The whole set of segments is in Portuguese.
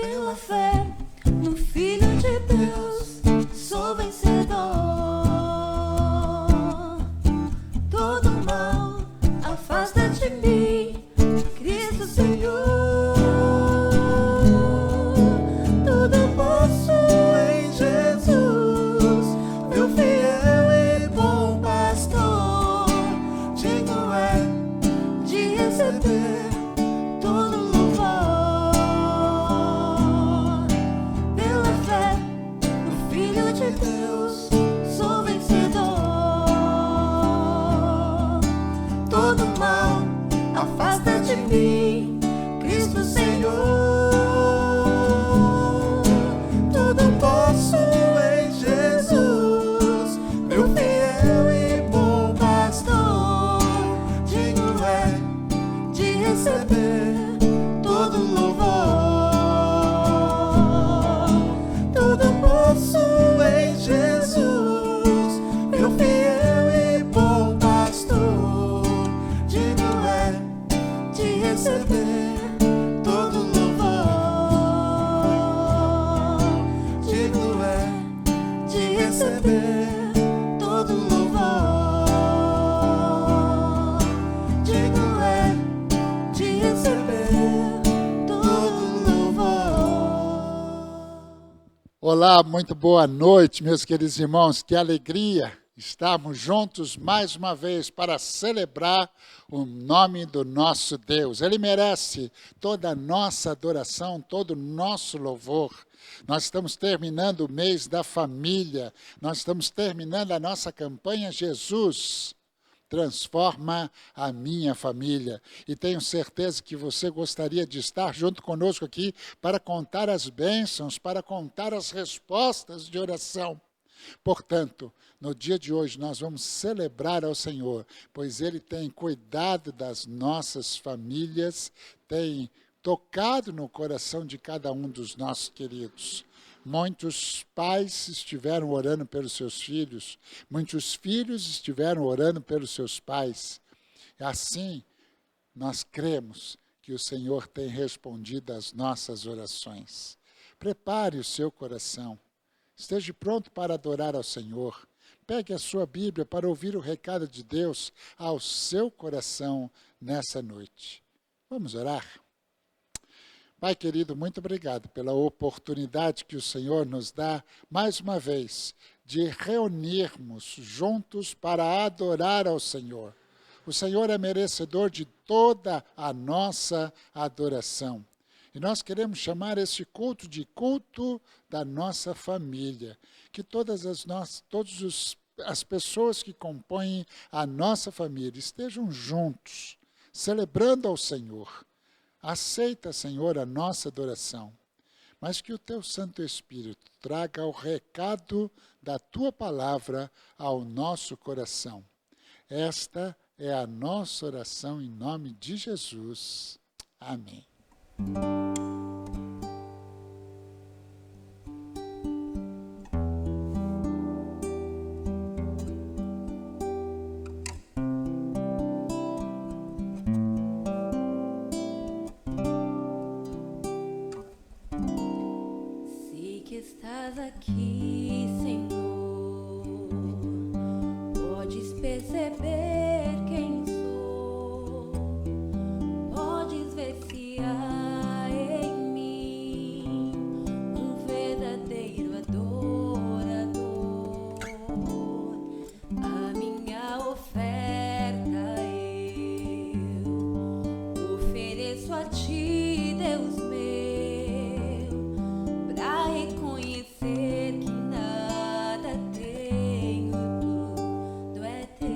Pela fé no Filho de Deus, sou vencedor. Todo mal afasta de mim, Cristo Senhor. Tudo posso em Jesus, meu fiel e bom pastor. Digno é de receber todo louvor. Pela fé no Filho de Deus, sou vencedor. Todo mal afasta de mim, Cristo Senhor. Tudo posso em Jesus, meu fiel e bom pastor. Digno é de receber todo louvor. Tudo posso em Jesus, meu fiel e bom pastor. Digno é de receber todo louvor. Digno é de receber todo louvor. Digno é de receber todo louvor. Olá, muito boa noite, meus queridos irmãos. Que alegria estarmos juntos mais uma vez para celebrar o nome do nosso Deus. Ele merece toda a nossa adoração, todo o nosso louvor. Nós estamos terminando o mês da família, nós estamos terminando a nossa campanha Jesus transforma a minha família. E tenho certeza que você gostaria de estar junto conosco aqui para contar as bênçãos, para contar as respostas de oração. Portanto, no dia de hoje nós vamos celebrar ao Senhor, pois Ele tem cuidado das nossas famílias, tem tocado no coração de cada um dos nossos queridos. Muitos pais estiveram orando pelos seus filhos, muitos filhos estiveram orando pelos seus pais. E assim, nós cremos que o Senhor tem respondido às nossas orações. Prepare o seu coração, esteja pronto para adorar ao Senhor. Pegue a sua Bíblia para ouvir o recado de Deus ao seu coração nessa noite. Vamos orar? Pai querido, muito obrigado pela oportunidade que o Senhor nos dá, mais uma vez, de reunirmos juntos para adorar ao Senhor. O Senhor é merecedor de toda a nossa adoração. E nós queremos chamar esse culto de culto da nossa família. Que todas as pessoas que compõem a nossa família estejam juntos, celebrando ao Senhor. Aceita, Senhor, a nossa adoração, mas que o Teu Santo Espírito traga o recado da Tua palavra ao nosso coração. Esta é a nossa oração em nome de Jesus. Amém. Sei que estás aqui, Senhor. Podes perceber quem sou. Podes ver se há em mim um verdadeiro adorador. A minha oferta eu ofereço a Ti, Deus meu, pra reconhecer que nada tenho, tudo é Teu.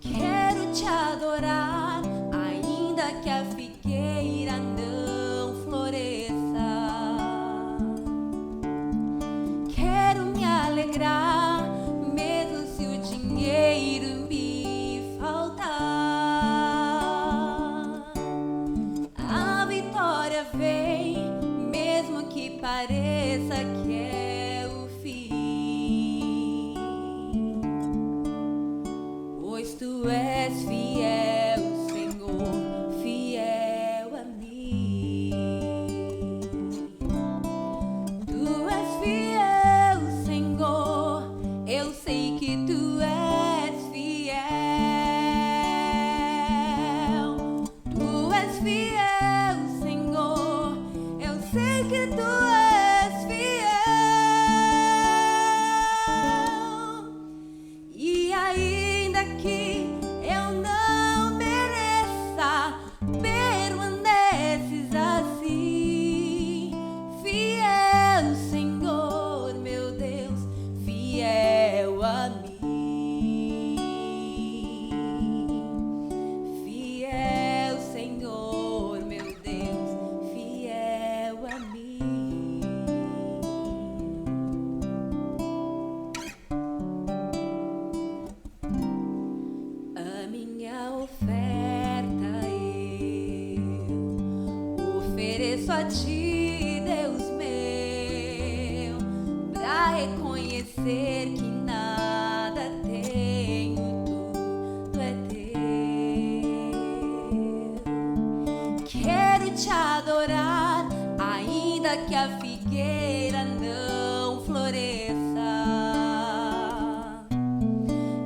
Quero Te adorar, ainda que a figueira não floresça. Quero me alegrar, mesmo se o dinheiro me faltar. A vitória vem, mesmo que pareça que é o fim. Pois Tu és fiel, Senhor, fiel a mim. isso a ti, Deus meu, pra reconhecer que nada tenho, tudo é teu. Quero te adorar, ainda que a figueira não floresça.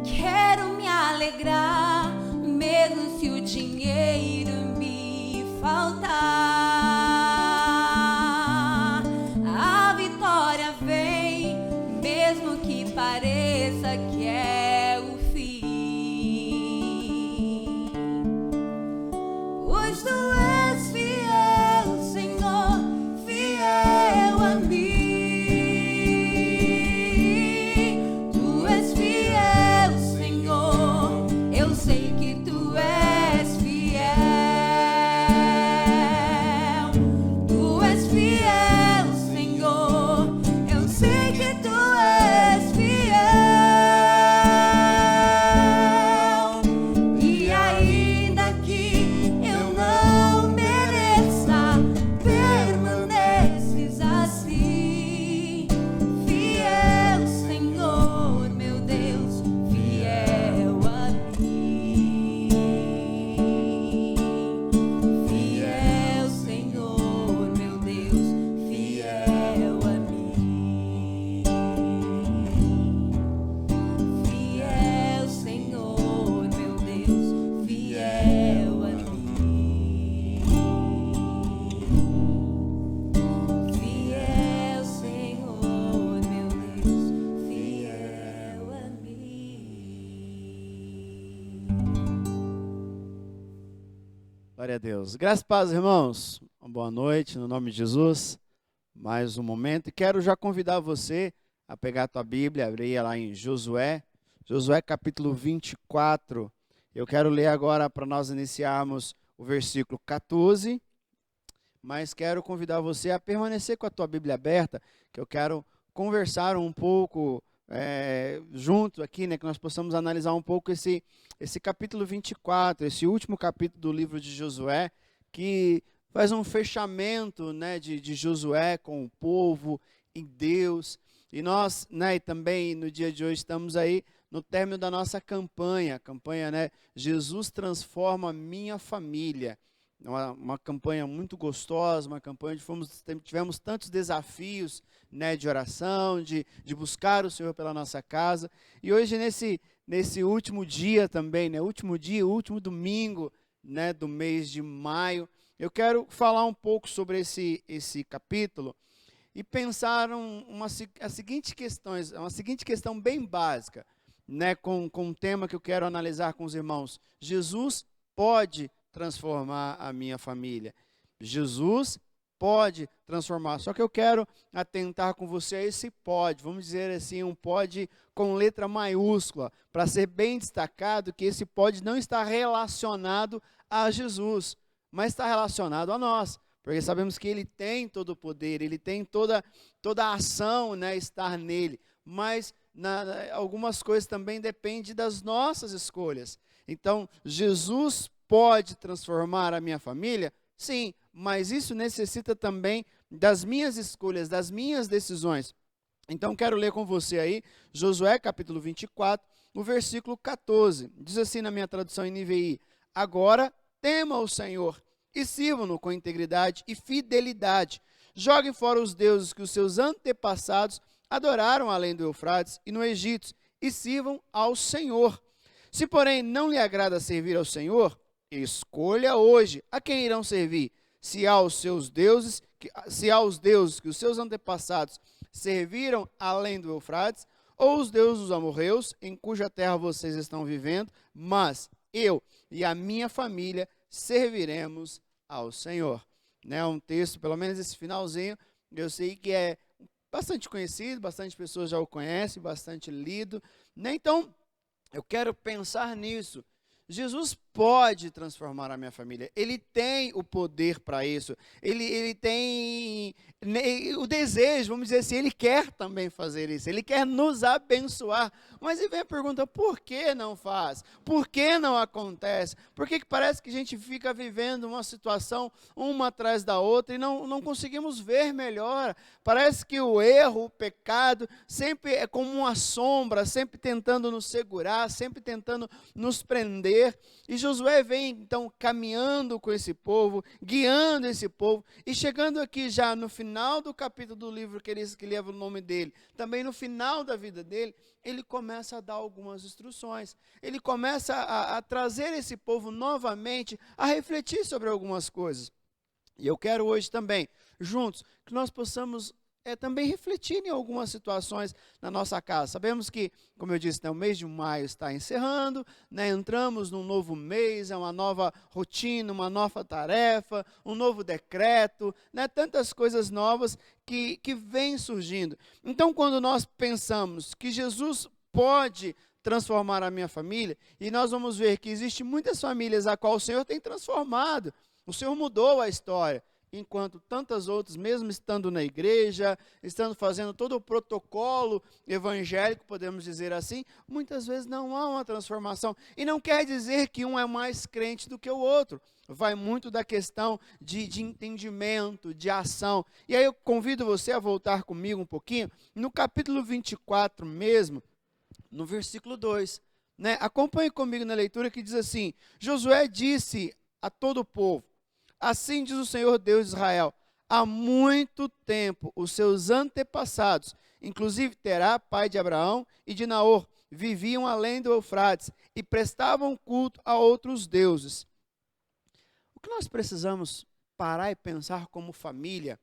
Quero me alegrar, mesmo se o dinheiro me faltar. A vitória vem, mesmo que pareça que é o fim. Pois tu és fiel, Senhor, fiel a mim. Tu és fiel, Senhor, eu sei que tu és fiel. Tu és fiel, Senhor, eu sei que tu és fiel. E ainda que eu não mereça, permaneces assim. Fiel, Senhor, meu Deus, fiel a mim. Fiel, Senhor, meu Deus, fiel a mim. Fiel, Senhor, meu Deus, fiel a mim. Fiel, Senhor, meu Deus, fiel a mim. Glória a Deus. Graças e paz, irmãos. Uma boa noite, no nome de Jesus. Mais um momento. E quero já convidar você a pegar a tua Bíblia, abrir lá em Josué. Josué capítulo 24. Eu quero ler agora para nós iniciarmos o versículo 14. Mas quero convidar você a permanecer com a tua Bíblia aberta, que eu quero conversar um pouco junto aqui, né, que nós possamos analisar um pouco esse capítulo 24, esse último capítulo do livro de Josué, que faz um fechamento, né, de Josué com o povo em Deus. E nós, né, e também no dia de hoje estamos aí no término da nossa campanha, né, Jesus transforma minha família. Uma campanha muito gostosa, uma campanha onde tivemos tantos desafios, né, de oração, de buscar o Senhor pela nossa casa. E hoje, nesse último dia também, né, último domingo, né, do mês de maio, eu quero falar um pouco sobre esse capítulo e pensar uma seguinte questão bem básica, né, com um tema que eu quero analisar com os irmãos. Jesus pode transformar a minha família. Jesus pode transformar. Só que eu quero atentar com você a esse pode, vamos dizer assim, um pode com letra maiúscula, para ser bem destacado que esse pode não está relacionado a Jesus, mas está relacionado a nós, porque sabemos que ele tem todo o poder, ele tem toda a ação, né, estar nele, mas algumas coisas também dependem das nossas escolhas. Então, Jesus pode transformar a minha família? Sim, mas isso necessita também das minhas escolhas, das minhas decisões. Então, quero ler com você aí, Josué capítulo 24, o versículo 14. Diz assim na minha tradução em NVI: agora tema o Senhor e sirvam-no com integridade e fidelidade. Joguem fora os deuses que os seus antepassados adoraram além do Eufrates e no Egito, e sirvam ao Senhor. Se, porém, não lhe agrada servir ao Senhor, escolha hoje a quem irão servir, se aos deuses que os seus antepassados serviram além do Eufrates, ou os deuses dos amorreus, em cuja terra vocês estão vivendo, mas eu e a minha família serviremos ao Senhor. Né, um texto, pelo menos esse finalzinho, eu sei que é bastante conhecido, bastante pessoas já o conhecem, bastante lido. Né? Então, eu quero pensar nisso. Jesus pode transformar a minha família. Ele tem o poder para isso. Ele tem o desejo, vamos dizer assim, ele quer também fazer isso. Ele quer nos abençoar. Mas aí vem a pergunta, por que não faz? Por que não acontece? Por que parece que a gente fica vivendo uma situação uma atrás da outra e não conseguimos ver melhor? Parece que o erro, o pecado, sempre é como uma sombra, sempre tentando nos segurar, sempre tentando nos prender. E Josué vem então caminhando com esse povo, guiando esse povo, e chegando aqui já no final do capítulo do livro que leva o nome dele, também no final da vida dele, ele começa a dar algumas instruções, ele começa a trazer esse povo novamente a refletir sobre algumas coisas. E eu quero hoje também, juntos, que nós possamos também refletir em algumas situações na nossa casa. Sabemos que, como eu disse, o mês de maio está encerrando, entramos num novo mês, é uma nova rotina, uma nova tarefa, um novo decreto, tantas coisas novas que vêm surgindo. Então, quando nós pensamos que Jesus pode transformar a minha família, e nós vamos ver que existem muitas famílias a qual o Senhor tem transformado, o Senhor mudou a história, enquanto tantas outras, mesmo estando na igreja, estando fazendo todo o protocolo evangélico, podemos dizer assim, muitas vezes não há uma transformação. E não quer dizer que um é mais crente do que o outro. Vai muito da questão de entendimento, de ação. E aí eu convido você a voltar comigo um pouquinho, no capítulo 24 mesmo, no versículo 2. Acompanhe comigo na leitura que diz assim: Josué disse a todo o povo: assim diz o Senhor Deus de Israel, há muito tempo os seus antepassados, inclusive Terá, pai de Abraão, e de Naor, viviam além do Eufrates e prestavam culto a outros deuses. O que nós precisamos parar e pensar como família,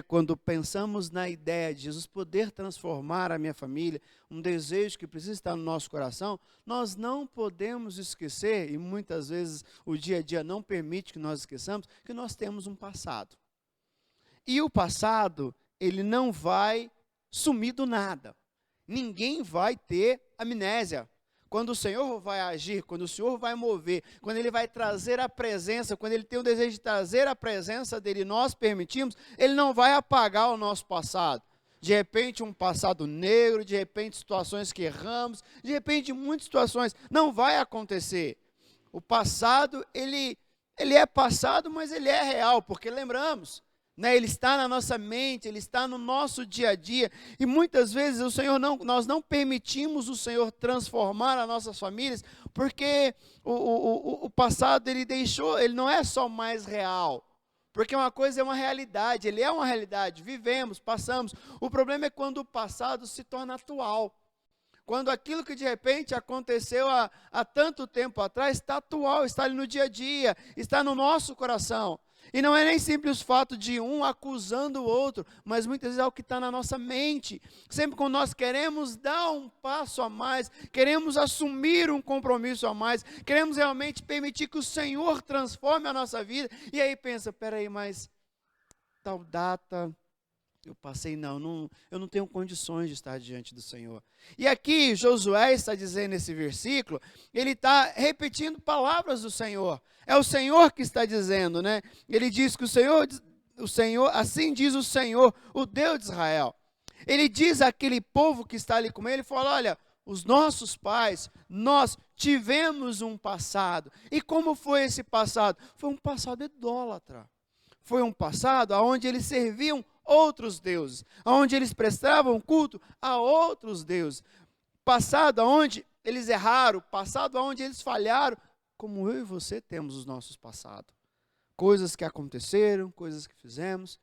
quando pensamos na ideia de Jesus poder transformar a minha família, um desejo que precisa estar no nosso coração, nós não podemos esquecer, e muitas vezes o dia a dia não permite que nós esqueçamos, que nós temos um passado. E o passado, ele não vai sumir do nada. Ninguém vai ter amnésia. Quando o Senhor vai agir, quando o Senhor vai mover, quando Ele vai trazer a presença, quando Ele tem o desejo de trazer a presença dEle e nós permitimos, Ele não vai apagar o nosso passado. De repente um passado negro, de repente situações que erramos, de repente muitas situações, não vai acontecer. O passado, ele é passado, mas ele é real, porque lembramos, ele está na nossa mente, ele está no nosso dia a dia, e muitas vezes nós não permitimos o Senhor transformar as nossas famílias, porque o passado ele não é só mais real, porque uma coisa é uma realidade, ele é uma realidade, vivemos, passamos. O problema é quando o passado se torna atual, quando aquilo que de repente aconteceu há tanto tempo atrás está atual, está ali no dia a dia, está no nosso coração. E não é nem simples o fato de um acusando o outro, mas muitas vezes é o que está na nossa mente. Sempre quando nós queremos dar um passo a mais, queremos assumir um compromisso a mais, queremos realmente permitir que o Senhor transforme a nossa vida, e aí pensa, peraí, mas tal data eu passei, eu não tenho condições de estar diante do Senhor. E aqui Josué está dizendo nesse versículo, ele está repetindo palavras do Senhor. É o Senhor que está dizendo, Ele diz que o Senhor, assim diz o Senhor, o Deus de Israel. Ele diz àquele povo que está ali com ele, ele fala, olha, os nossos pais, nós tivemos um passado. E como foi esse passado? Foi um passado idólatra. Foi um passado onde eles serviam outros deuses, onde eles prestavam culto a outros deuses. Passado onde eles erraram, passado onde eles falharam, como eu e você temos os nossos passados. Coisas que aconteceram, coisas que fizemos.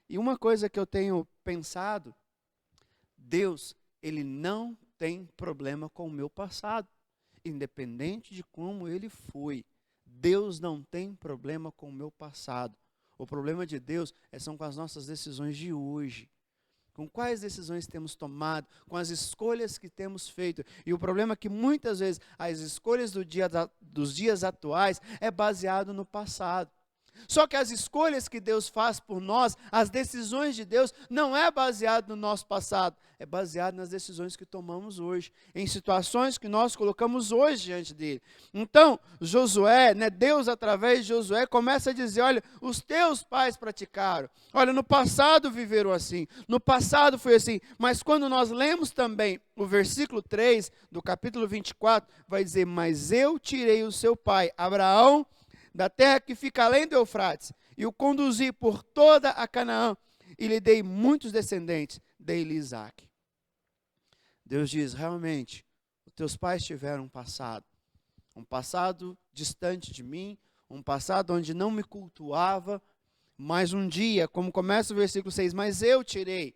E uma coisa que eu tenho pensado, Deus, Ele não tem problema com o meu passado, independente de como ele foi. Deus não tem problema com o meu passado. O problema de Deus são com as nossas decisões de hoje. Com quais decisões temos tomado, com as escolhas que temos feito. E o problema é que muitas vezes as escolhas dos dias atuais é baseado no passado. Só que as escolhas que Deus faz por nós, as decisões de Deus, não é baseado no nosso passado, é baseado nas decisões que tomamos hoje, em situações que nós colocamos hoje diante dele. Então, Josué, Deus através de Josué começa a dizer, olha, os teus pais praticaram, olha, no passado viveram assim, no passado foi assim, mas quando nós lemos também o versículo 3 do capítulo 24, vai dizer, mas eu tirei o seu pai, Abraão, da terra que fica além do Eufrates, e o conduzi por toda a Canaã, e lhe dei muitos descendentes, dei-lhe Isaac. Deus diz, realmente, os teus pais tiveram um passado distante de mim, um passado onde não me cultuava, mas um dia, como começa o versículo 6, mas eu tirei.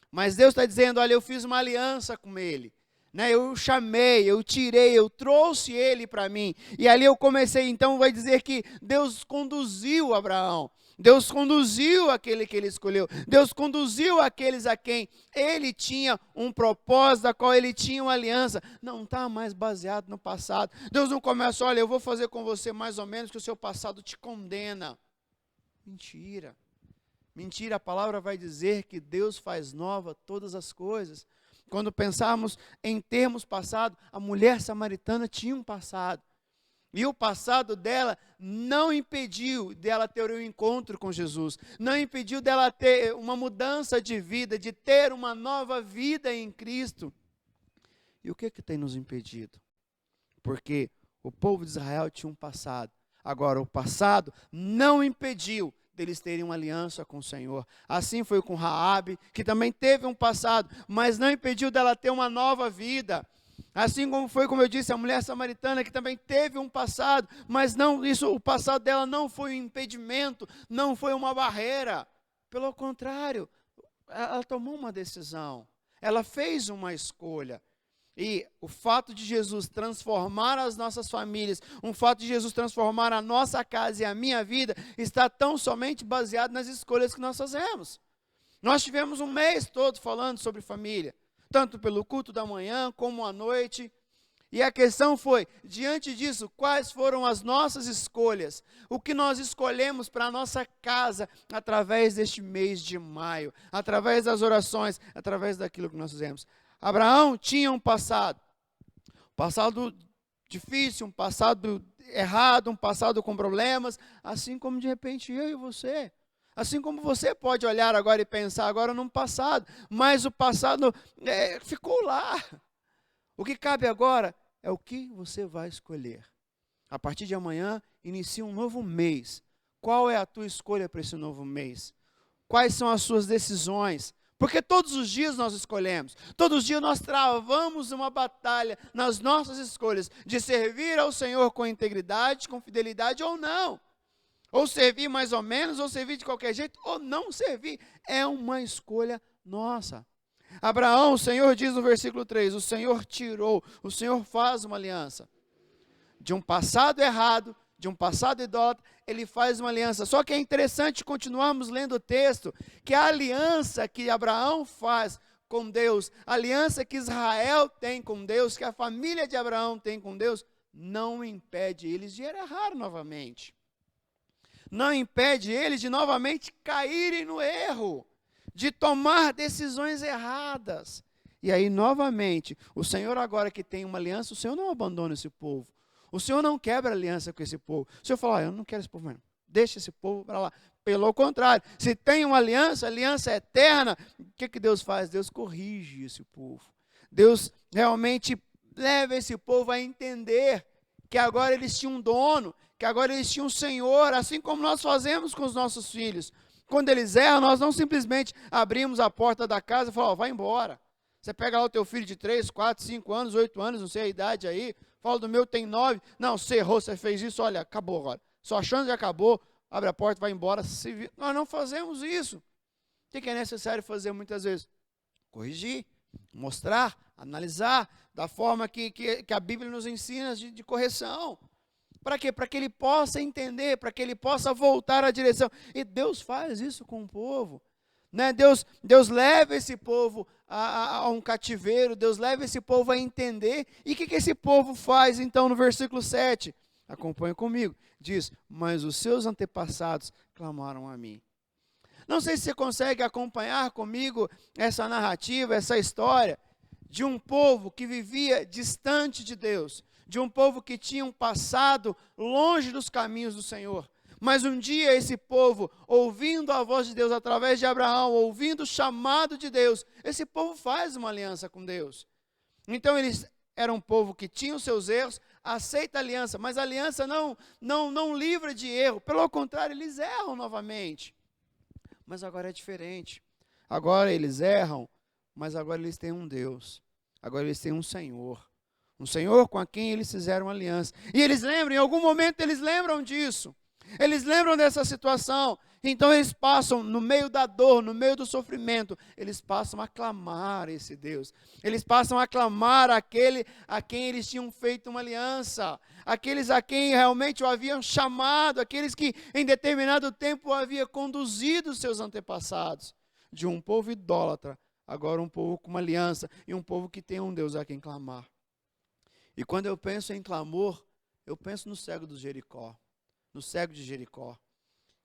Mas Deus está dizendo, olha, eu fiz uma aliança com ele. Eu o chamei, eu tirei, eu trouxe ele para mim. E ali eu comecei, então vai dizer que Deus conduziu Abraão. Deus conduziu aquele que ele escolheu. Deus conduziu aqueles a quem ele tinha um propósito, a qual ele tinha uma aliança. Não está mais baseado no passado. Deus não começa, olha, eu vou fazer com você mais ou menos que o seu passado te condena. Mentira. Mentira, a palavra vai dizer que Deus faz nova todas as coisas. Quando pensarmos em termos passados, a mulher samaritana tinha um passado. E o passado dela não impediu dela ter um encontro com Jesus. Não impediu dela ter uma mudança de vida, de ter uma nova vida em Cristo. E o que tem nos impedido? Porque o povo de Israel tinha um passado. Agora, o passado não impediu deles terem uma aliança com o Senhor. Assim foi com Raabe, que também teve um passado, mas não impediu dela ter uma nova vida. Assim como foi, como eu disse, a mulher samaritana, que também teve um passado, mas não, o passado dela não foi um impedimento, não foi uma barreira. Pelo contrário, ela tomou uma decisão, ela fez uma escolha. E o fato de Jesus transformar as nossas famílias, o fato de Jesus transformar a nossa casa e a minha vida, está tão somente baseado nas escolhas que nós fazemos. Nós tivemos um mês todo falando sobre família, tanto pelo culto da manhã como à noite. E a questão foi, diante disso, quais foram as nossas escolhas? O que nós escolhemos para a nossa casa através deste mês de maio, através das orações, através daquilo que nós fizemos. Abraão tinha um passado difícil, um passado errado, um passado com problemas, assim como de repente eu e você. Assim como você pode olhar agora e pensar agora num passado, mas o passado ficou lá. O que cabe agora é o que você vai escolher. A partir de amanhã, inicia um novo mês. Qual é a tua escolha para esse novo mês? Quais são as suas decisões? Porque todos os dias nós escolhemos, todos os dias nós travamos uma batalha nas nossas escolhas de servir ao Senhor com integridade, com fidelidade ou não. Ou servir mais ou menos, ou servir de qualquer jeito, ou não servir. É uma escolha nossa. Abraão, o Senhor diz no versículo 3, o Senhor tirou, o Senhor faz uma aliança. De um passado errado, de um passado idólatra, ele faz uma aliança. Só que é interessante continuarmos lendo o texto, que a aliança que Abraão faz com Deus, a aliança que Israel tem com Deus, que a família de Abraão tem com Deus, não impede eles de errar novamente. Não impede eles de novamente caírem no erro, de tomar decisões erradas. E aí, novamente, o Senhor agora que tem uma aliança, o Senhor não abandona esse povo. O Senhor não quebra aliança com esse povo. O Senhor fala, eu não quero esse povo mesmo. Deixa esse povo para lá. Pelo contrário, se tem uma aliança, aliança eterna, o que Deus faz? Deus corrige esse povo. Deus realmente leva esse povo a entender que agora eles tinham um dono, que agora eles tinham um Senhor, assim como nós fazemos com os nossos filhos. Quando eles erram, nós não simplesmente abrimos a porta da casa e falamos, vai embora. Você pega lá o teu filho de 3, 4, 5 anos, 8 anos, não sei a idade aí, fala do meu tem 9, não, você errou, você fez isso, olha, acabou agora. Sua chance já acabou, abre a porta, vai embora. Nós não fazemos isso. O que é necessário fazer muitas vezes? Corrigir, mostrar, analisar, da forma que a Bíblia nos ensina de correção. Para quê? Para que ele possa entender, para que ele possa voltar à direção. E Deus faz isso com o povo. Né? Deus leva esse povo a um cativeiro, Deus leva esse povo a entender. E o que esse povo faz então no versículo 7? Acompanhe comigo. Diz, mas os seus antepassados clamaram a mim. Não sei se você consegue acompanhar comigo essa narrativa, essa história de um povo que vivia distante de Deus, de um povo que tinha um passado longe dos caminhos do Senhor. Mas um dia esse povo, ouvindo a voz de Deus através de Abraão, ouvindo o chamado de Deus, esse povo faz uma aliança com Deus. Então eles eram um povo que tinha os seus erros, aceita a aliança, mas a aliança não livra de erro. Pelo contrário, eles erram novamente. Mas agora é diferente. Agora eles erram, mas agora eles têm um Deus. Agora eles têm um Senhor. Um Senhor com quem eles fizeram aliança. E eles lembram, em algum momento eles lembram disso. Eles lembram dessa situação. Então eles passam, no meio da dor, no meio do sofrimento, eles passam a clamar esse Deus. Eles passam a clamar aquele a quem eles tinham feito uma aliança. Aqueles a quem realmente o haviam chamado. Aqueles que em determinado tempo o havia conduzido os seus antepassados. De um povo idólatra, agora um povo com uma aliança. E um povo que tem um Deus a quem clamar. E quando eu penso em clamor, eu penso no cego do Jericó. No cego de Jericó,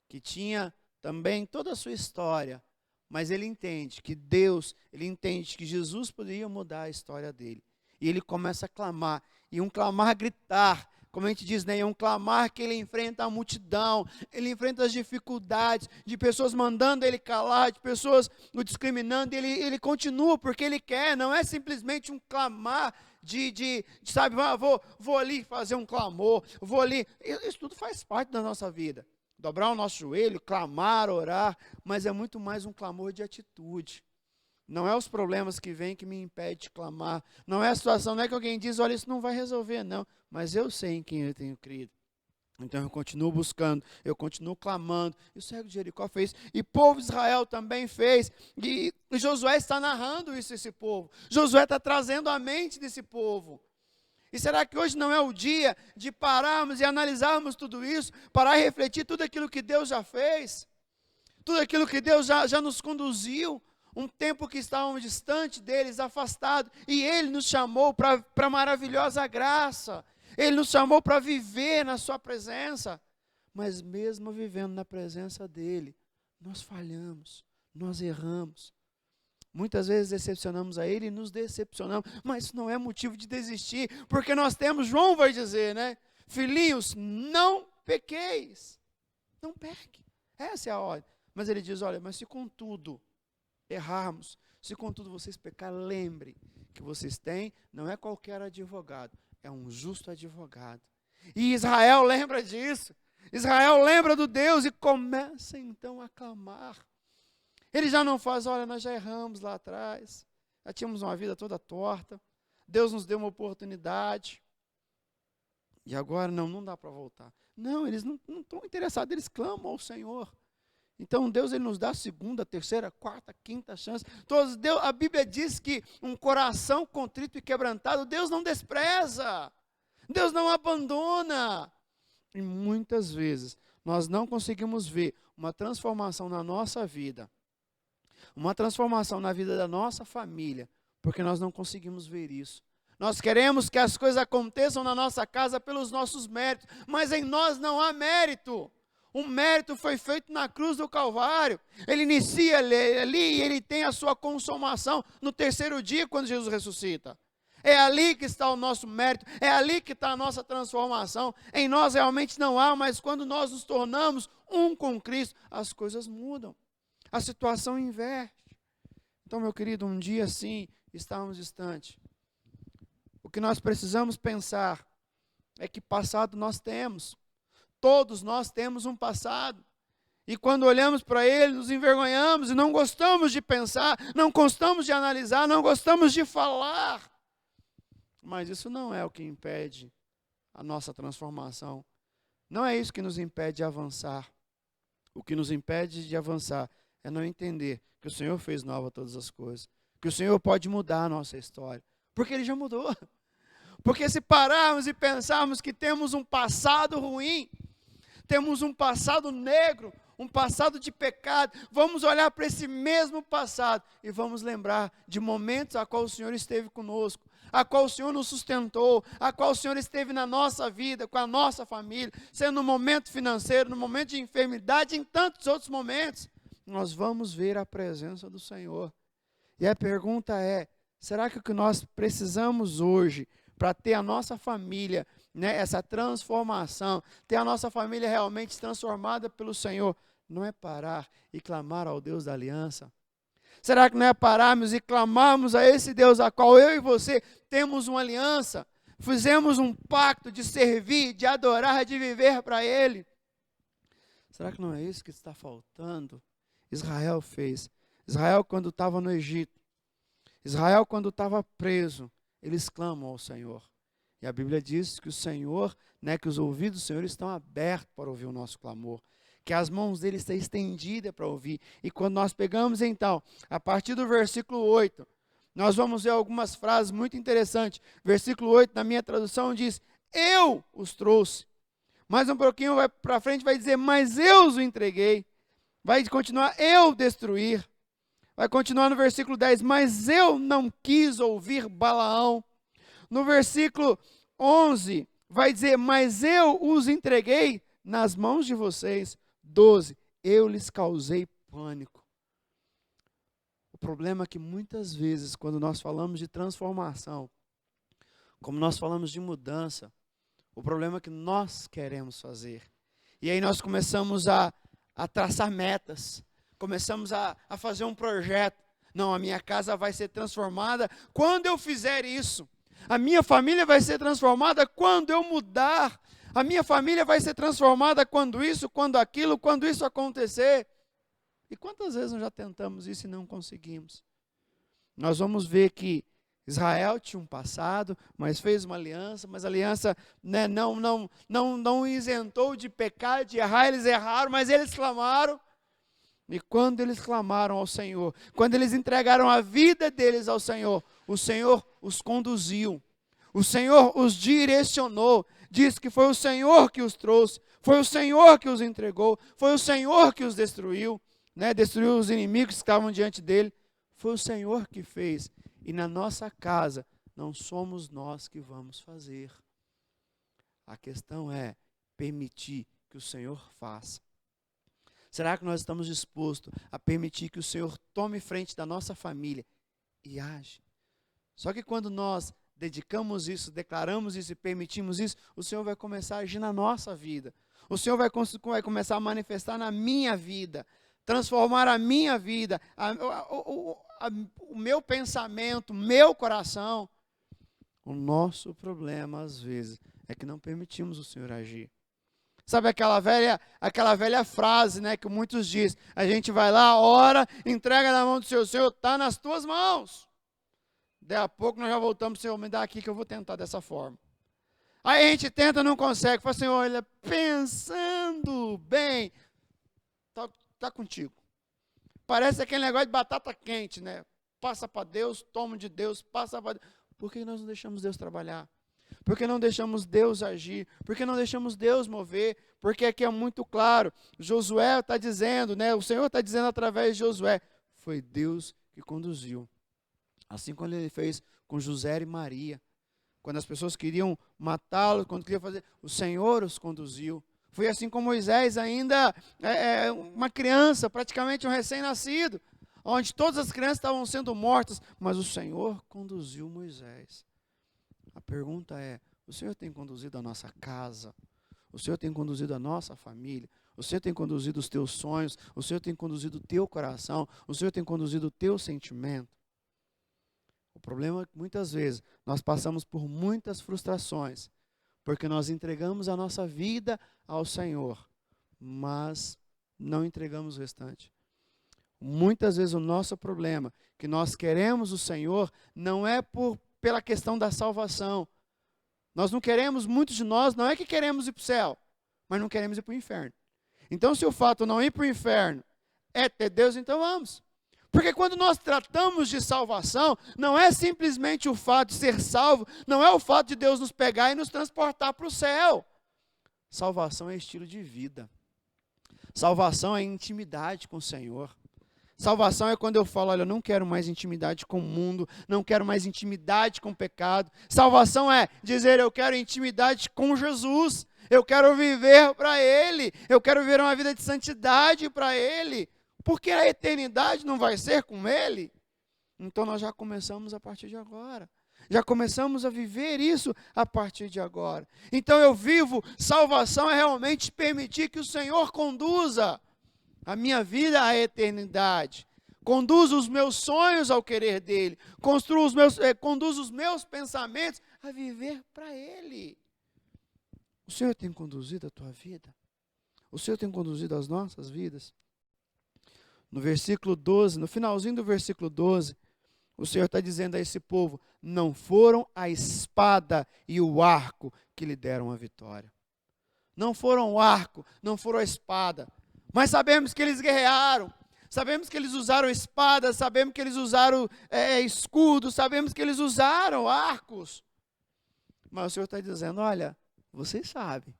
que tinha também toda a sua história, mas ele entende que Deus, ele entende que Jesus poderia mudar a história dele. E ele começa a clamar, e um clamar gritar, como a gente diz, né? É um clamar que ele enfrenta a multidão, ele enfrenta as dificuldades, de pessoas mandando ele calar, de pessoas o discriminando, e ele continua porque ele quer, não é simplesmente um clamar sabe, vou ali fazer um clamor, vou ali, isso tudo faz parte da nossa vida, dobrar o nosso joelho, clamar, orar, mas é muito mais um clamor de atitude. Não é os problemas que vêm que me impedem de clamar, não é a situação, não é que alguém diz, olha, isso não vai resolver, não, mas eu sei em quem eu tenho crido. Então eu continuo buscando, eu continuo clamando. E o cego de Jericó fez, e o povo de Israel também fez. E Josué está narrando isso a esse povo. Josué está trazendo a mente desse povo. E será que hoje não é o dia de pararmos e analisarmos tudo isso, parar e refletir tudo aquilo que Deus já fez? Tudo aquilo que Deus já nos conduziu, um tempo que estávamos distante deles, afastados, e Ele nos chamou para a maravilhosa graça. Ele nos chamou para viver na sua presença, mas mesmo vivendo na presença dEle, nós falhamos, nós erramos. Muitas vezes decepcionamos a Ele e nos decepcionamos, mas isso não é motivo de desistir, porque nós temos, João vai dizer, né? Filhinhos, não pequeis, não peque, essa é a ordem. Mas ele diz, olha, mas se contudo errarmos, se contudo vocês pecarem, lembrem que vocês têm, não é qualquer advogado, é um justo advogado. E Israel lembra disso. Israel lembra do Deus e começa então a clamar. Ele já não faz, olha, nós já erramos lá atrás, já tínhamos uma vida toda torta, Deus nos deu uma oportunidade, e agora não dá para voltar. Não, eles não estão interessados, eles clamam ao Senhor. Então Deus ele nos dá a segunda, terceira, quarta, quinta chance. A Bíblia diz que um coração contrito e quebrantado, Deus não despreza, Deus não abandona. E muitas vezes nós não conseguimos ver uma transformação na nossa vida, uma transformação na vida da nossa família, porque nós não conseguimos ver isso. Nós queremos que as coisas aconteçam na nossa casa pelos nossos méritos, mas em nós não há mérito. O mérito foi feito na cruz do Calvário. Ele inicia ali e ele tem a sua consumação no terceiro dia, quando Jesus ressuscita. É ali que está o nosso mérito, é ali que está a nossa transformação. Em nós realmente não há, mas quando nós nos tornamos um com Cristo, as coisas mudam. A situação inverte. Então, meu querido, um dia sim, estávamos distantes. O que nós precisamos pensar é que passado nós temos. Todos nós temos um passado. E quando olhamos para ele, nos envergonhamos e não gostamos de pensar, não gostamos de analisar, não gostamos de falar. Mas isso não é o que impede a nossa transformação. Não é isso que nos impede de avançar. O que nos impede de avançar é não entender que o Senhor fez nova todas as coisas. Que o Senhor pode mudar a nossa história. Porque Ele já mudou. Porque se pararmos e pensarmos que temos um passado ruim, temos um passado negro, um passado de pecado, vamos olhar para esse mesmo passado e vamos lembrar de momentos a qual o Senhor esteve conosco, a qual o Senhor nos sustentou, a qual o Senhor esteve na nossa vida, com a nossa família, sendo no momento financeiro, no momento de enfermidade, em tantos outros momentos, nós vamos ver a presença do Senhor. E a pergunta é, será que o que nós precisamos hoje para ter a nossa família, né, essa transformação, ter a nossa família realmente transformada pelo Senhor, não é parar e clamar ao Deus da aliança? Será que não é pararmos e clamarmos a esse Deus a qual eu e você temos uma aliança, fizemos um pacto de servir, de adorar, de viver para Ele? Será que não é isso que está faltando? Israel fez. Israel, quando estava no Egito, Israel, quando estava preso, eles clamam ao Senhor. E a Bíblia diz que o Senhor, né, que os ouvidos do Senhor estão abertos para ouvir o nosso clamor, que as mãos dele estão estendidas para ouvir. E quando nós pegamos, então, a partir do versículo 8, nós vamos ver algumas frases muito interessantes. Versículo 8, na minha tradução, diz, eu os trouxe. Mais um pouquinho para frente vai dizer, mas eu os entreguei. Vai continuar, eu destruir. Vai continuar no versículo 10, mas eu não quis ouvir Balaão. No versículo 11, vai dizer, mas eu os entreguei nas mãos de vocês. 12, eu lhes causei pânico. O problema é que muitas vezes, quando nós falamos de transformação, como nós falamos de mudança, o problema é que nós queremos fazer. E aí nós começamos a traçar metas, começamos a fazer um projeto. Não, a minha casa vai ser transformada quando eu fizer isso. A minha família vai ser transformada quando eu mudar. A minha família vai ser transformada quando isso, quando aquilo, quando isso acontecer. E quantas vezes nós já tentamos isso e não conseguimos? Nós vamos ver que Israel tinha um passado, mas fez uma aliança, mas a aliança, né, não isentou de pecar, de errar. Eles erraram, mas eles clamaram. E quando eles clamaram ao Senhor, quando eles entregaram a vida deles ao Senhor, o Senhor os conduziu, o Senhor os direcionou. Diz que foi o Senhor que os trouxe, foi o Senhor que os entregou, foi o Senhor que os destruiu, né? Destruiu os inimigos que estavam diante dele. Foi o Senhor que fez. E na nossa casa, não somos nós que vamos fazer. A questão é permitir que o Senhor faça. Será que nós estamos dispostos a permitir que o Senhor tome frente da nossa família e age? Só que quando nós dedicamos isso, declaramos isso e permitimos isso, o Senhor vai começar a agir na nossa vida. O Senhor vai começar a manifestar na minha vida, transformar a minha vida, o meu pensamento, o meu coração. O nosso problema, às vezes, é que não permitimos o Senhor agir. Sabe aquela velha frase, né, que muitos dizem, a gente vai lá, ora, entrega na mão do Senhor, está nas tuas mãos. Daí a pouco nós já voltamos, Senhor, me dá aqui que eu vou tentar dessa forma. Aí a gente tenta, não consegue, fala, Senhor, olha, pensando bem, tá contigo. Parece aquele negócio de batata quente, né? Passa para Deus, toma de Deus, passa para Deus. Por que nós não deixamos Deus trabalhar? Por que não deixamos Deus agir? Por que não deixamos Deus mover? Porque aqui é muito claro, Josué está dizendo, né? O Senhor está dizendo através de Josué, foi Deus que conduziu. Assim como ele fez com José e Maria. Quando as pessoas queriam matá-los, quando queriam fazer, o Senhor os conduziu. Foi assim com Moisés, ainda uma criança, praticamente um recém-nascido, onde todas as crianças estavam sendo mortas, mas o Senhor conduziu Moisés. A pergunta é, o Senhor tem conduzido a nossa casa? O Senhor tem conduzido a nossa família? O Senhor tem conduzido os teus sonhos? O Senhor tem conduzido o teu coração? O Senhor tem conduzido o teu sentimento? O problema é que muitas vezes nós passamos por muitas frustrações, porque nós entregamos a nossa vida ao Senhor, mas não entregamos o restante. Muitas vezes o nosso problema, que nós queremos o Senhor, não é pela questão da salvação. Nós não queremos, muitos de nós, não é que queremos ir para o céu, mas não queremos ir para o inferno. Então, se o fato de não ir para o inferno é ter Deus, então vamos. Porque quando nós tratamos de salvação, não é simplesmente o fato de ser salvo, não é o fato de Deus nos pegar e nos transportar para o céu. Salvação é estilo de vida. Salvação é intimidade com o Senhor. Salvação é quando eu falo, olha, eu não quero mais intimidade com o mundo, não quero mais intimidade com o pecado. Salvação é dizer, eu quero intimidade com Jesus, eu quero viver para Ele, eu quero viver uma vida de santidade para Ele, porque a eternidade não vai ser com Ele. Então nós já começamos a partir de agora. Já começamos a viver isso a partir de agora. Então eu vivo, salvação é realmente permitir que o Senhor conduza a minha vida à eternidade. Conduza os meus sonhos ao querer dEle. Conduza os meus pensamentos a viver para Ele. O Senhor tem conduzido a tua vida? O Senhor tem conduzido as nossas vidas? No versículo 12, no finalzinho do versículo 12, o Senhor está dizendo a esse povo, não foram a espada e o arco que lhe deram a vitória. Não foram o arco, não foram a espada. Mas sabemos que eles guerrearam. Sabemos que eles usaram espadas, sabemos que eles usaram escudos, sabemos que eles usaram arcos. Mas o Senhor está dizendo, olha, vocês sabem.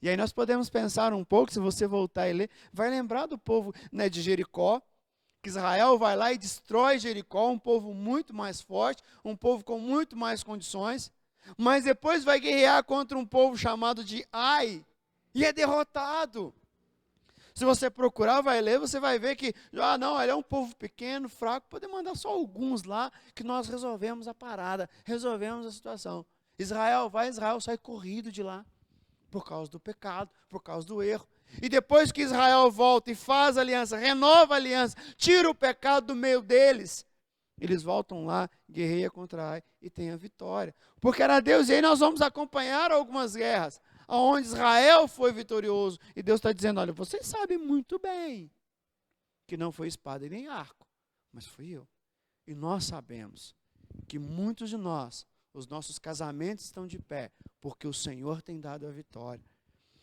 E aí nós podemos pensar um pouco, se você voltar e ler, vai lembrar do povo, né, de Jericó, que Israel vai lá e destrói Jericó, um povo muito mais forte, um povo com muito mais condições, mas depois vai guerrear contra um povo chamado de Ai, e é derrotado. Se você procurar, vai ler, você vai ver que, não, ele é um povo pequeno, fraco, pode mandar só alguns lá, que nós resolvemos a parada, resolvemos a situação. Israel sai corrido de lá, por causa do pecado, por causa do erro. E depois que Israel volta e faz aliança, renova a aliança, tira o pecado do meio deles, eles voltam lá, guerreiam contra Ai e tem a vitória. Porque era Deus, e aí nós vamos acompanhar algumas guerras, onde Israel foi vitorioso. E Deus está dizendo, olha, vocês sabem muito bem que não foi espada e nem arco, mas fui eu. E nós sabemos que muitos de nós, os nossos casamentos estão de pé, porque o Senhor tem dado a vitória.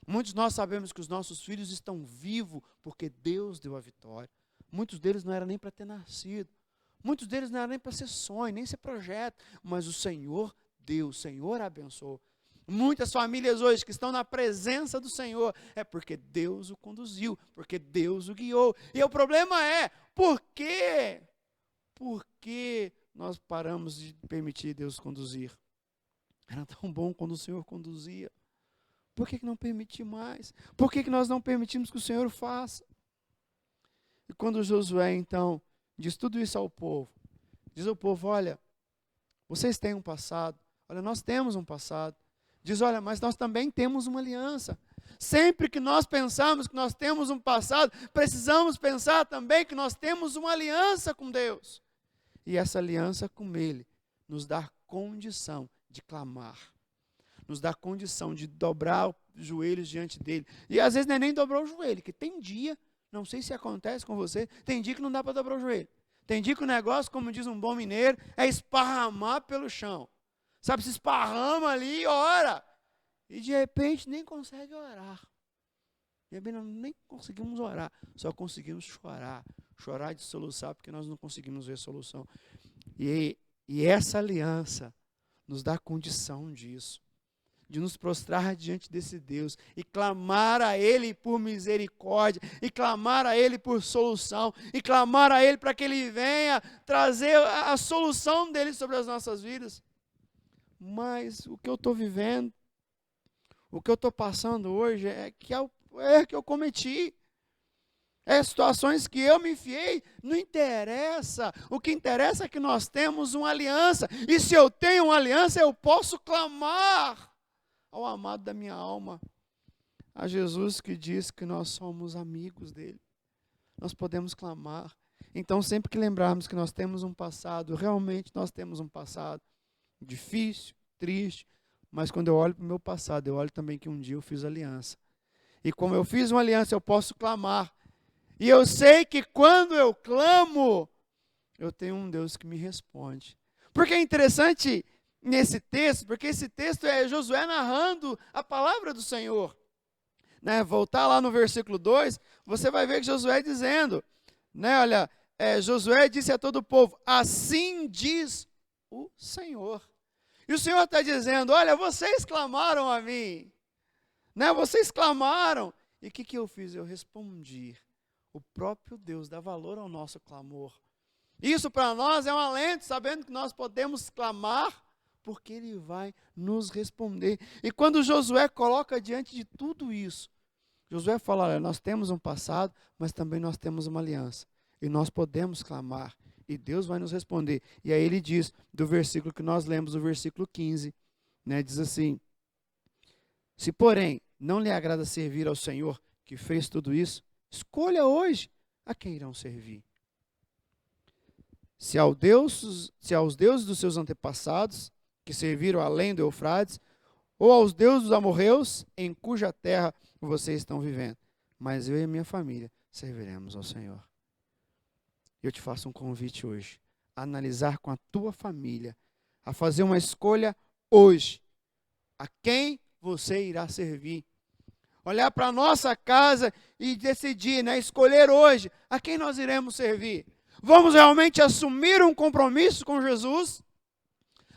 Muitos de nós sabemos que os nossos filhos estão vivos porque Deus deu a vitória. Muitos deles não eram nem para ter nascido. Muitos deles não eram nem para ser sonho, nem ser projeto. Mas o Senhor deu, o Senhor abençoou. Muitas famílias hoje que estão na presença do Senhor é porque Deus o conduziu, porque Deus o guiou. E o problema é, por quê? Por que nós paramos de permitir Deus conduzir? Era tão bom quando o Senhor conduzia. Por que não permitir mais? Por que nós não permitimos que o Senhor faça? E quando Josué, então, diz tudo isso ao povo, diz ao povo, olha, vocês têm um passado, olha, nós temos um passado. Diz, olha, mas nós também temos uma aliança. Sempre que nós pensamos que nós temos um passado, precisamos pensar também que nós temos uma aliança com Deus. E essa aliança com Ele nos dá condição de clamar. Nos dá condição de dobrar os joelhos diante dele. E às vezes não é nem dobrar o joelho, que tem dia, não sei se acontece com você, tem dia que não dá para dobrar o joelho. Tem dia que o negócio, como diz um bom mineiro, é esparramar pelo chão. Sabe, se esparrama ali e ora. E de repente nem consegue orar. De repente nem conseguimos orar, só conseguimos chorar. Chorar de soluçar, porque nós não conseguimos ver solução. E essa aliança nos dá condição disso. De nos prostrar diante desse Deus e clamar a Ele por misericórdia, e clamar a Ele por solução, e clamar a Ele para que Ele venha trazer a solução dEle sobre as nossas vidas. Mas o que eu estou vivendo, o que eu estou passando hoje é o erro que eu cometi. É situações que eu me enfiei, não interessa. O que interessa é que nós temos uma aliança. E se eu tenho uma aliança, eu posso clamar ao amado da minha alma, a Jesus que diz que nós somos amigos dele. Nós podemos clamar. Então, sempre que lembrarmos que nós temos um passado, realmente nós temos um passado difícil, triste, mas quando eu olho para o meu passado, eu olho também que um dia eu fiz aliança. E como eu fiz uma aliança, eu posso clamar. E eu sei que quando eu clamo, eu tenho um Deus que me responde. Porque é interessante nesse texto, porque esse texto é Josué narrando a palavra do Senhor. Né? Voltar lá no versículo 2, você vai ver que Josué dizendo, né? Olha, Josué disse a todo o povo, assim diz o Senhor. E o Senhor está dizendo, olha, vocês clamaram a mim, né? Vocês clamaram. E o que eu fiz? Eu respondi. o próprio Deus dá valor ao nosso clamor. Isso para nós é um alento, sabendo que nós podemos clamar, porque Ele vai nos responder. E quando Josué coloca diante de tudo isso, Josué fala, olha, nós temos um passado, mas também nós temos uma aliança. E nós podemos clamar, e Deus vai nos responder. E aí ele diz, do versículo que nós lemos, o versículo 15, né, diz assim, se porém não lhe agrada servir ao Senhor, que fez tudo isso, escolha hoje a quem irão servir. Se aos deuses dos seus antepassados, que serviram além do Eufrates, ou aos deuses dos amorreus, em cuja terra vocês estão vivendo. Mas eu e a minha família serviremos ao Senhor. Eu te faço um convite hoje, a analisar com a tua família, a fazer uma escolha hoje, a quem você irá servir. Olhar para a nossa casa e decidir, né, escolher hoje a quem nós iremos servir. Vamos realmente assumir um compromisso com Jesus?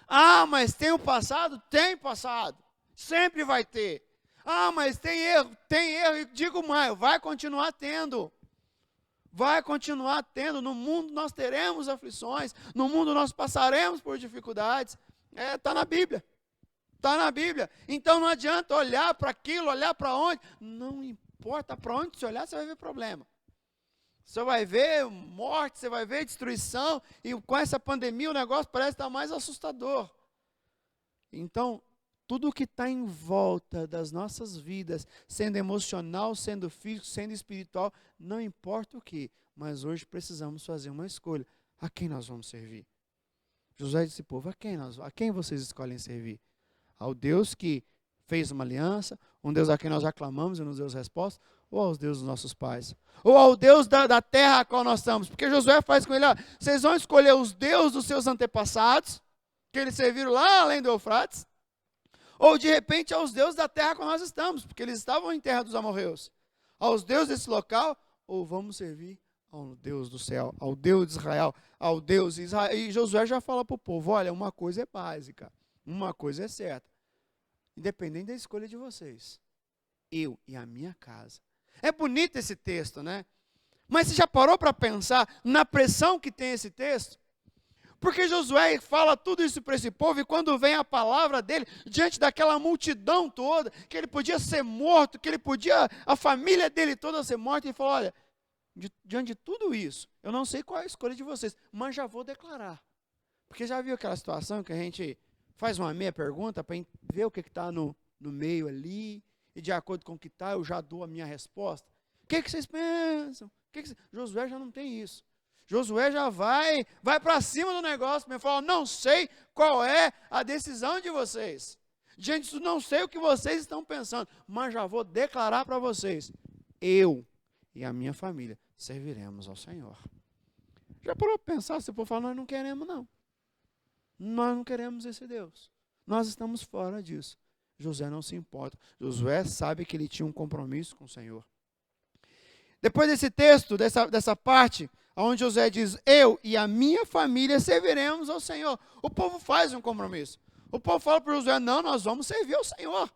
Ah, mas tem o passado? Tem passado. Sempre vai ter. Ah, mas tem erro, e digo mais, vai continuar tendo. Vai continuar tendo. No mundo nós teremos aflições, no mundo nós passaremos por dificuldades. Está na Bíblia. Está na Bíblia. Então não adianta olhar para aquilo, olhar para onde. Não importa para onde você olhar, você vai ver problema. Você vai ver morte, você vai ver destruição. E com essa pandemia o negócio parece estar mais assustador. Então, tudo que está em volta das nossas vidas, sendo emocional, sendo físico, sendo espiritual, não importa o que, mas hoje precisamos fazer uma escolha. A quem nós vamos servir? Josué disse, povo, a quem vocês escolhem servir? Ao Deus que fez uma aliança, um Deus a quem nós aclamamos e nos deu resposta, ou aos deuses dos nossos pais? Ou ao Deus da terra a qual nós estamos? Porque Josué faz com ele, ó, vocês vão escolher os deuses dos seus antepassados, que eles serviram lá além do Eufrates, ou de repente aos deuses da terra que nós estamos, porque eles estavam em terra dos amorreus, aos deuses desse local, ou vamos servir ao Deus do céu, ao Deus de Israel, ao Deus de Israel. E Josué já fala para o povo, olha, uma coisa é básica, uma coisa é certa, independente da escolha de vocês, eu e a minha casa. É bonito esse texto, né? Mas você já parou para pensar na pressão que tem esse texto? Porque Josué fala tudo isso para esse povo, e quando vem a palavra dele, diante daquela multidão toda, que ele podia ser morto, que ele podia, a família dele toda ser morta, ele falou, olha, diante de tudo isso, eu não sei qual é a escolha de vocês, mas já vou declarar. Porque já viu aquela situação que a gente faz uma meia pergunta para ver o que está no meio ali, e de acordo com o que está, eu já dou a minha resposta. O que vocês pensam? Josué já não tem isso. Josué já vai para cima do negócio, me fala, não sei qual é a decisão de vocês. Diante disso, não sei o que vocês estão pensando, mas já vou declarar para vocês, eu e a minha família serviremos ao Senhor. Já parou para pensar, se for falar, nós não queremos não. Nós não queremos esse Deus. Nós estamos fora disso. Josué não se importa. Josué sabe que ele tinha um compromisso com o Senhor. Depois desse texto, dessa parte, onde Josué diz, eu e a minha família serviremos ao Senhor. O povo faz um compromisso. O povo fala para Josué, não, nós vamos servir ao Senhor.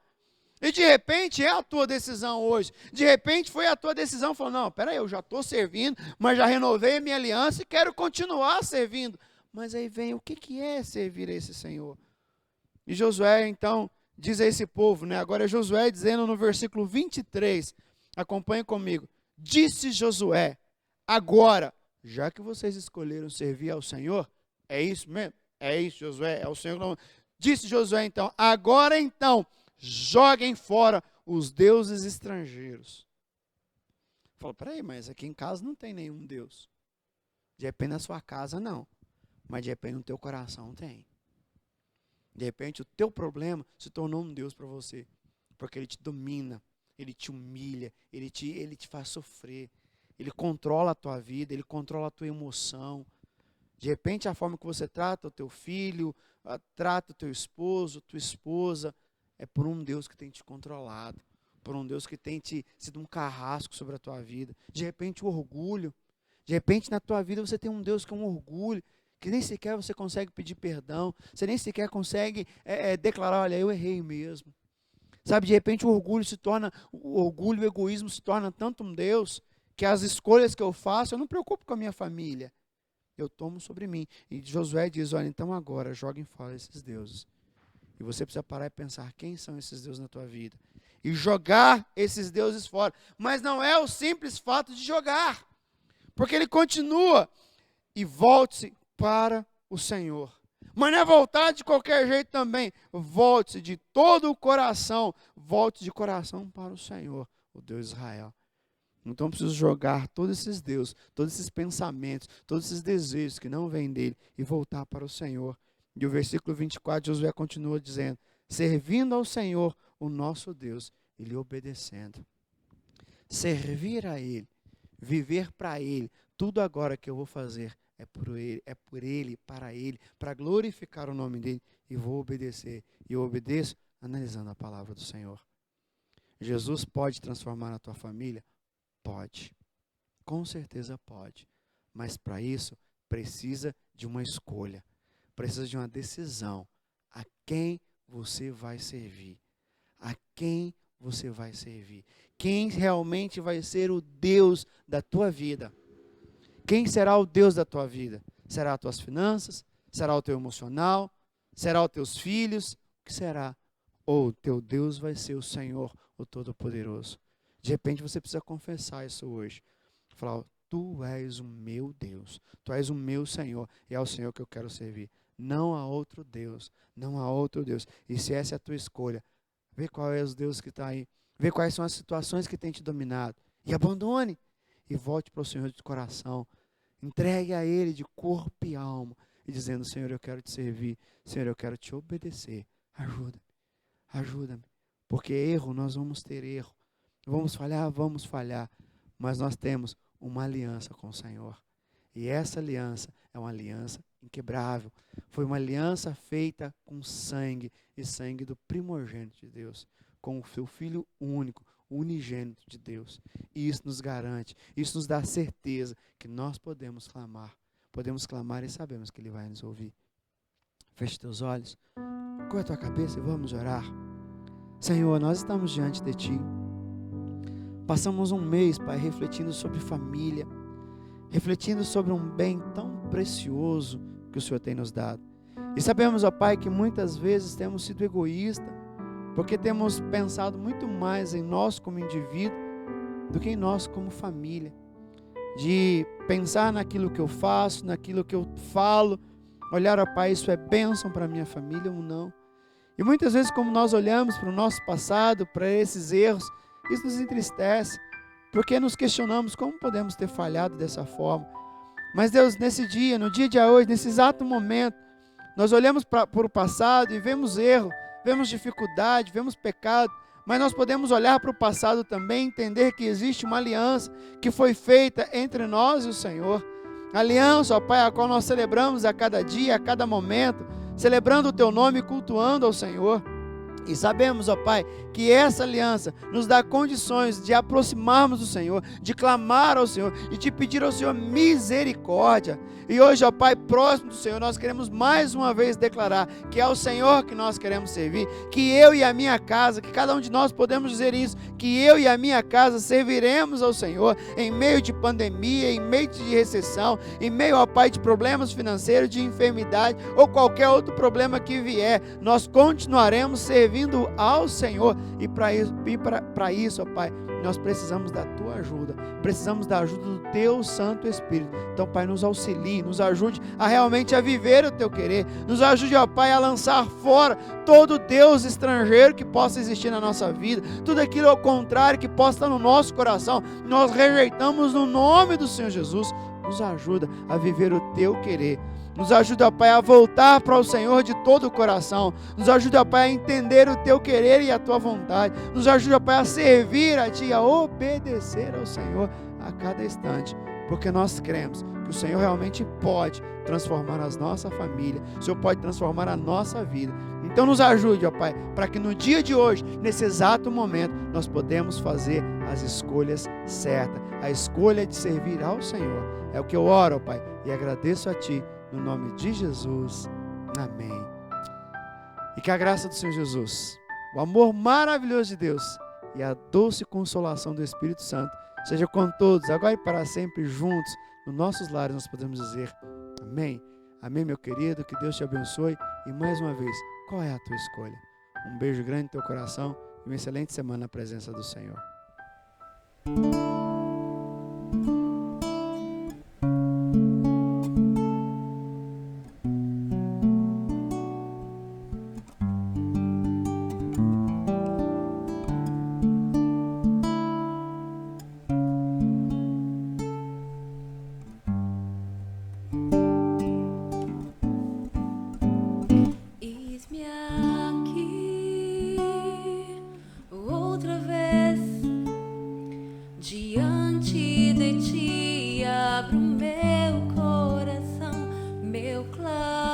E de repente é a tua decisão hoje. De repente foi a tua decisão, falou, não, peraí, eu já estou servindo, mas já renovei a minha aliança e quero continuar servindo. Mas aí vem, o que é servir a esse Senhor? E Josué, então, diz a esse povo, né? Agora é Josué dizendo no versículo 23, acompanhe comigo. Disse Josué, agora, já que vocês escolheram servir ao Senhor, é isso mesmo? É isso, Josué, é o Senhor. Não. Disse Josué então, agora então, joguem fora os deuses estrangeiros. Falou, peraí, mas aqui em casa não tem nenhum Deus. De repente na sua casa não, mas de repente no teu coração tem. De repente o teu problema se tornou um Deus para você, porque ele te domina, ele te humilha, ele te faz sofrer, ele controla a tua vida, ele controla a tua emoção. De repente a forma que você trata o teu filho, trata o teu esposo, tua esposa, é por um Deus que tem te controlado, por um Deus que tem te sido um carrasco sobre a tua vida. De repente o orgulho, de repente na tua vida você tem um Deus que é um orgulho, que nem sequer você consegue pedir perdão, você nem sequer consegue declarar, olha, eu errei mesmo. Sabe, de repente o orgulho e o egoísmo se torna tanto um Deus, que as escolhas que eu faço, eu não me preocupo com a minha família. Eu tomo sobre mim. E Josué diz, olha, então agora, joguem fora esses deuses. E você precisa parar e pensar, quem são esses deuses na tua vida? E jogar esses deuses fora. Mas não é o simples fato de jogar. Porque ele continua. E volte-se para o Senhor. Mas não é voltar de qualquer jeito também. Volte-se de todo o coração. Volte de coração para o Senhor, o Deus de Israel. Então eu preciso jogar todos esses deuses, todos esses pensamentos, todos esses desejos que não vêm dele e voltar para o Senhor. E o versículo 24, Josué continua dizendo, servindo ao Senhor, o nosso Deus, e lhe obedecendo. Servir a ele, viver para ele, tudo agora que eu vou fazer é por ele, para glorificar o nome dele, e vou obedecer. E eu obedeço analisando a palavra do Senhor. Jesus pode transformar a tua família? Pode. Com certeza pode. Mas para isso, precisa de uma escolha. Precisa de uma decisão. A quem você vai servir? A quem você vai servir? Quem realmente vai ser o Deus da tua vida? Quem será o Deus da tua vida? Será as tuas finanças? Será o teu emocional? Será os teus filhos? O que será? Ou teu Deus vai ser o Senhor, o Todo-Poderoso? De repente você precisa confessar isso hoje. Falar, tu és o meu Deus, tu és o meu Senhor, e é o Senhor que eu quero servir. Não há outro Deus, não há outro Deus. E se essa é a tua escolha, vê qual é os deuses que está aí, vê quais são as situações que tem te dominado, e abandone, e volte para o Senhor de coração. Entregue a Ele de corpo e alma, e dizendo, Senhor, eu quero te servir, Senhor, eu quero te obedecer. Ajuda-me, ajuda-me, porque erro, nós vamos ter erro. Vamos falhar, mas nós temos uma aliança com o Senhor. E essa aliança é uma aliança inquebrável. Foi uma aliança feita com sangue, e sangue do primogênito de Deus, com o seu Filho único, o unigênito de Deus. E isso nos garante, isso nos dá certeza que nós podemos clamar e sabemos que Ele vai nos ouvir. Feche teus olhos, curva a tua cabeça e vamos orar. Senhor, nós estamos diante de Ti. Passamos um mês, Pai, refletindo sobre família, refletindo sobre um bem tão precioso que o Senhor tem nos dado. E sabemos, ó Pai, que muitas vezes temos sido egoístas, porque temos pensado muito mais em nós como indivíduo do que em nós como família. De pensar naquilo que eu faço, naquilo que eu falo, olhar, ó Pai, isso é bênção para a minha família ou não. E muitas vezes, como nós olhamos para o nosso passado, para esses erros, isso nos entristece, porque nos questionamos como podemos ter falhado dessa forma. Mas Deus, nesse dia, no dia de hoje, nesse exato momento, nós olhamos para o passado e vemos erro, vemos dificuldade, vemos pecado, mas nós podemos olhar para o passado também e entender que existe uma aliança que foi feita entre nós e o Senhor. Aliança, ó Pai, a qual nós celebramos a cada dia, a cada momento, celebrando o Teu nome e cultuando ao Senhor. E sabemos, ó Pai, que essa aliança nos dá condições de aproximarmos do Senhor, de clamar ao Senhor e de pedir ao Senhor misericórdia. E hoje, ó Pai, próximo do Senhor, nós queremos mais uma vez declarar que é o Senhor que nós queremos servir, que eu e a minha casa, que cada um de nós podemos dizer isso, que eu e a minha casa serviremos ao Senhor em meio de pandemia, em meio de recessão, em meio, ó Pai, de problemas financeiros, de enfermidade ou qualquer outro problema que vier, nós continuaremos servindo ao Senhor. E para isso, ó Pai, nós precisamos da Tua ajuda, precisamos da ajuda do Teu Santo Espírito. Então, Pai, nos auxilie, nos ajude a realmente a viver o Teu querer, nos ajude, ó Pai, a lançar fora todo Deus estrangeiro que possa existir na nossa vida, tudo aquilo ao contrário que possa estar no nosso coração, nós rejeitamos no nome do Senhor Jesus. Nos ajuda a viver o Teu querer. Nos ajuda, ó Pai, a voltar para o Senhor de todo o coração. Nos ajuda, ó Pai, a entender o Teu querer e a Tua vontade. Nos ajuda, ó Pai, a servir a Ti, a obedecer ao Senhor a cada instante. Porque nós cremos que o Senhor realmente pode transformar a nossa família. O Senhor pode transformar a nossa vida. Então nos ajude, ó Pai, para que no dia de hoje, nesse exato momento, nós podemos fazer as escolhas certas. A escolha de servir ao Senhor. É o que eu oro, ó Pai, e agradeço a Ti. No nome de Jesus, amém. E que a graça do Senhor Jesus, o amor maravilhoso de Deus e a doce consolação do Espírito Santo seja com todos, agora e para sempre juntos, nos nossos lares nós podemos dizer amém. Amém, meu querido, que Deus te abençoe e mais uma vez, qual é a tua escolha? Um beijo grande no teu coração e uma excelente semana na presença do Senhor. Eis-me aqui outra vez diante de ti, abro meu coração, meu clamor,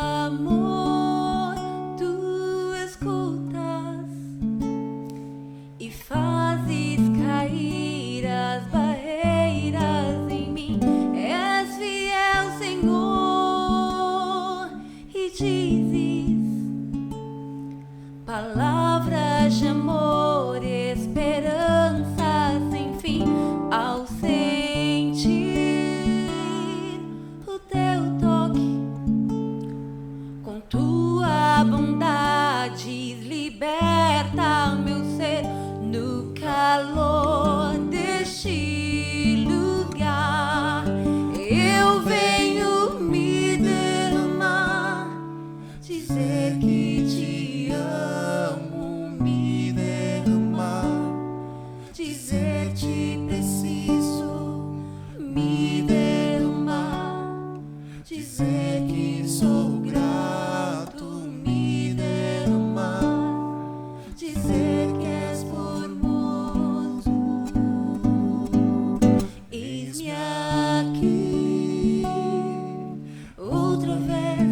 tu escutas e fazes cair as barreiras em mim. És fiel, Senhor, e dizes palavras de amor, esperança sem fim. Ao sentir o teu toque, com tua bondade liberta meu ser no calor deste lugar. Eu venho me derramar, dizer que te amo, me derramar, dizer te preciso, me derramar, dizer que sou grato, me derramar, dizer que és formoso. Eis-me aqui outra vez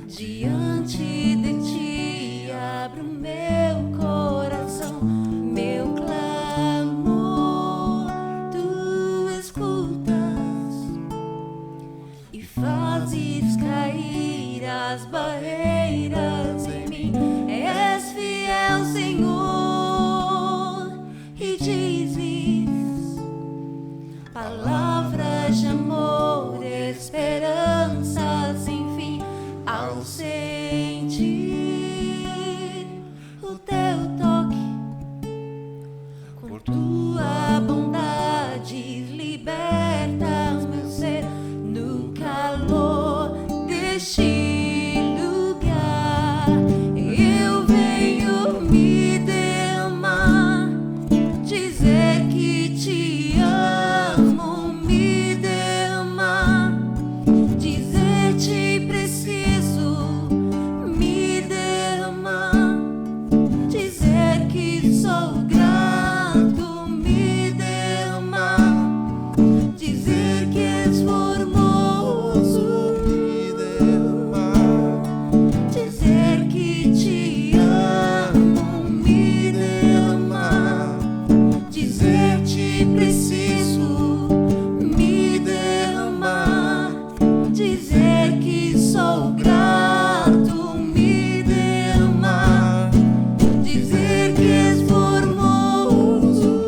diante de ti, abro meu coração, meu clamor, tu escutas e fazes cair as barreiras em mim. És fiel, Senhor, e dizes palavras de amor, esperança sem fim. Ao sentir o teu toque, com tua bondade libertas meu ser no calor deste lugar. Eu venho me derramar, dizer que te amo, me derramar, dizer te preciso, me derramar, dizer que sou grato, me derramar, dizer que és formoso, me derramar, dizer que te amo, me derramar, dizer te preciso, me derramar, dizer que sou grato, me derramar, dizer que és formoso.